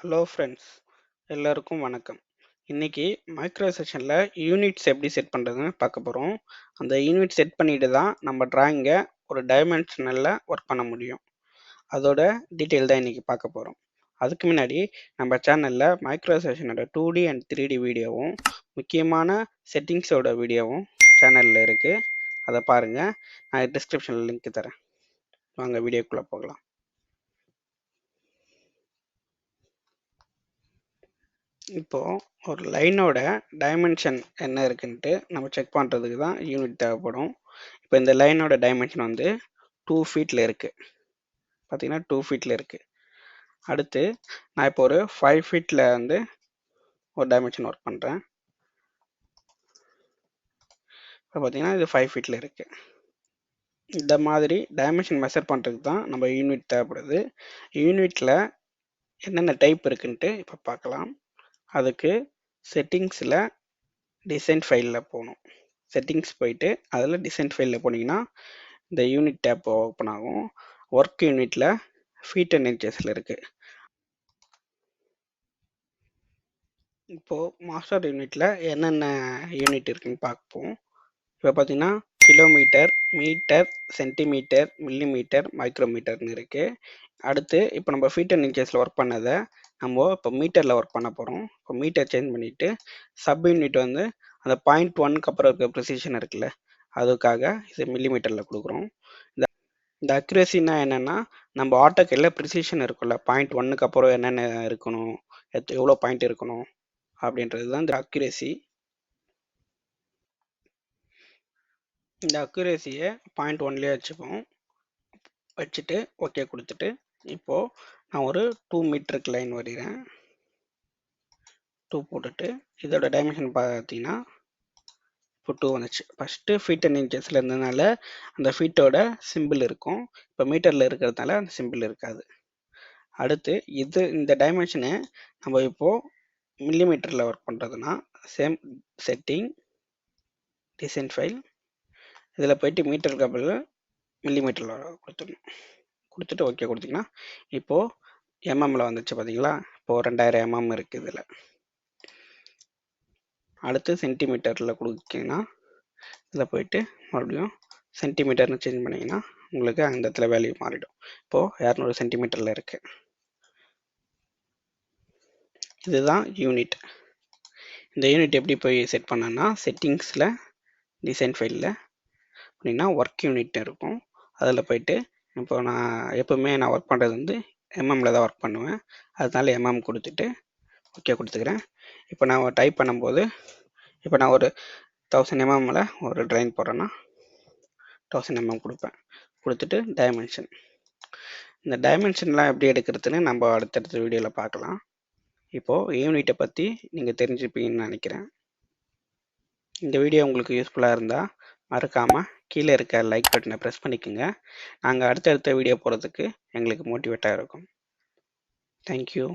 Hello friends, எல்லாருக்கும் வணக்கம். இன்னைக்கு மைக்ரோ செஷனில் யூனிட்ஸ் எப்படி செட் பண்ணுறதுன்னு பார்க்க போகிறோம். அந்த யூனிட் செட் பண்ணிட்டு தான் நம்ம டிராயிங்கை ஒரு டைமென்ஷனலில் ஒர்க் பண்ண முடியும். அதோட டீட்டெயில் தான் இன்றைக்கி பார்க்க போகிறோம். அதுக்கு முன்னாடி நம்ம சேனலில் மைக்ரோ செஷனோட 2D அண்ட் 3D வீடியோவும் முக்கியமான செட்டிங்ஸோட வீடியோவும் சேனலில் இருக்குது. அதை பாருங்கள். நான் டிஸ்கிரிப்ஷனில் லிங்க் தரேன். வாங்க வீடியோக்குள்ளே போகலாம். இப்போது ஒரு லைனோட டைமென்ஷன் என்ன இருக்குன்ட்டு நம்ம செக் பண்ணுறதுக்கு தான் யூனிட் தேவைப்படும். இப்போ இந்த லைனோட டைமென்ஷன் வந்து 2 ஃபீட்டில் இருக்குது. பார்த்தீங்கன்னா 2 ஃபீட்டில் இருக்குது. அடுத்து நான் இப்போ ஒரு 5 ஃபீட்டில் வந்து ஒரு டைமென்ஷன் ஒர்க் பண்ணுறேன். இப்போ பார்த்தீங்கன்னா இது 5 ஃபீட்டில் இருக்குது. இந்த மாதிரி டைமென்ஷன் மெஷர் பண்ணுறதுக்கு தான் நம்ம யூனிட் தேவைப்படுது. யூனிட்டில் என்னென்ன டைப் இருக்குன்ட்டு இப்போ பார்க்கலாம். அதுக்கு செட்டிங்ஸில் டிசைன் ஃபைலில் போகணும். செட்டிங்ஸ் போயிட்டு அதில் டிசைன் ஃபைலில் போனீங்கன்னா இந்த யூனிட் டேப் ஓப்பன் ஆகும். ஒர்க் யூனிட்டில் ஃபீட் அண்ட் இன்ச்சஸில் இருக்குது. இப்போது மாஸ்டர் யூனிட்டில் என்னென்ன யூனிட் இருக்குன்னு பார்ப்போம். இப்போ பார்த்தீங்கன்னா கிலோமீட்டர், மீட்டர், சென்டிமீட்டர், மில்லிமீட்டர், மைக்ரோமீட்டர்னு இருக்குது. அடுத்து இப்போ நம்ம ஃபீட் அண்ட் இன்ச்சஸில் ஒர்க் பண்ணதை நம்ம இப்போ மீட்டரில் ஒர்க் பண்ண போகிறோம். இப்போ மீட்டர் சேஞ்ச் பண்ணிவிட்டு சப் யூனிட் வந்து அந்த 0.1க்கு அப்புறம் இருக்க ப்ரிசிஷன் இருக்குல்ல, அதுக்காக இது மில்லிமீட்டரில் கொடுக்குறோம். இந்த அக்யூரேசின்னா என்னென்னா, நம்ம ஆட்டோகேடில் ப்ரிசிஷன் இருக்குல்ல, 0.1க்கு அப்புறம் என்னென்ன இருக்கணும், எவ்வளோ பாயிண்ட் இருக்கணும் அப்படின்றது தான் இந்த அக்யூரேசி. இந்த அக்யூரேசியை 0.1லேயே வச்சுட்டு ஓகே கொடுத்துட்டு இப்போது நான் ஒரு 2 மீட்டருக்கு லைன் வரைகிறேன். 2 போட்டுட்டு இதோட டைமென்ஷன் பார்த்தீங்கன்னா இப்போ 2 வந்துச்சு. ஃபஸ்ட்டு ஃபீட் அண்ட் இன்ச்சஸில் இருந்ததுனால அந்த ஃபீட்டோட சிம்பிள் இருக்கும். இப்போ மீட்டரில் இருக்கிறதுனால அந்த சிம்பிள் இருக்காது. அடுத்து இந்த டைமென்ஷனை நம்ம இப்போது மில்லிமீட்டரில் ஒர்க் பண்ணுறதுனா சேம் செட்டிங், டிசைன் ஃபைல், இதில் போயிட்டு மீட்டருக்கு அப்புறம் மில்லிமீட்டரில் கொடுத்துட்டு ஓகே கொடுத்தீங்கன்னா இப்போது எம்எம்மில் வந்துச்சு. பார்த்தீங்களா, இப்போது 2000 mm இருக்குது இதில். அடுத்து சென்டிமீட்டரில் கொடுத்தீங்கன்னா இதில் போயிட்டு மறுபடியும் சென்டிமீட்டர்னு சேஞ்ச் பண்ணிங்கன்னா உங்களுக்கு அந்த இடத்துல வேல்யூ மாறிடும். இப்போது 200 சென்டிமீட்டரில் இருக்குது. இதுதான் யூனிட். இந்த யூனிட் எப்படி போய் செட் பண்ணேன்னா செட்டிங்ஸில் டிசைன் ஃபைலில் அப்படின்னா ஒர்க் யூனிட் இருக்கும். அதில் போயிட்டு இப்போ நான் எப்போவுமே நான் ஒர்க் பண்ணுறது வந்து எம்எம்மில் தான் ஒர்க் பண்ணுவேன். அதனால எம்எம் கொடுத்துட்டு ஓகே கொடுத்துக்கிறேன். இப்போ நான் டைப் பண்ணும்போது இப்போ நான் ஒரு 1000 mmமில் ஒரு ட்ரைன் போடுறேன்னா 1000 mm கொடுப்பேன். கொடுத்துட்டு டைமென்ஷன். இந்த டைமென்ஷன்லாம் எப்படி எடுக்கிறதுன்னு நம்ம அடுத்தடுத்த வீடியோவில் பார்க்கலாம். இப்போது யூனிட்டை பற்றி நீங்கள் தெரிஞ்சுப்பீங்கன்னு நினைக்கிறேன். இந்த வீடியோ உங்களுக்கு யூஸ்ஃபுல்லாக இருந்தால் மறக்காமல் கீழே இருக்க லைக் பட்டனை ப்ரெஸ் பண்ணிக்கோங்க. நாங்கள் அடுத்தடுத்த வீடியோ போகிறதுக்கு எங்களுக்கு மோட்டிவேட்டாக இருக்கும். தேங்க்யூ.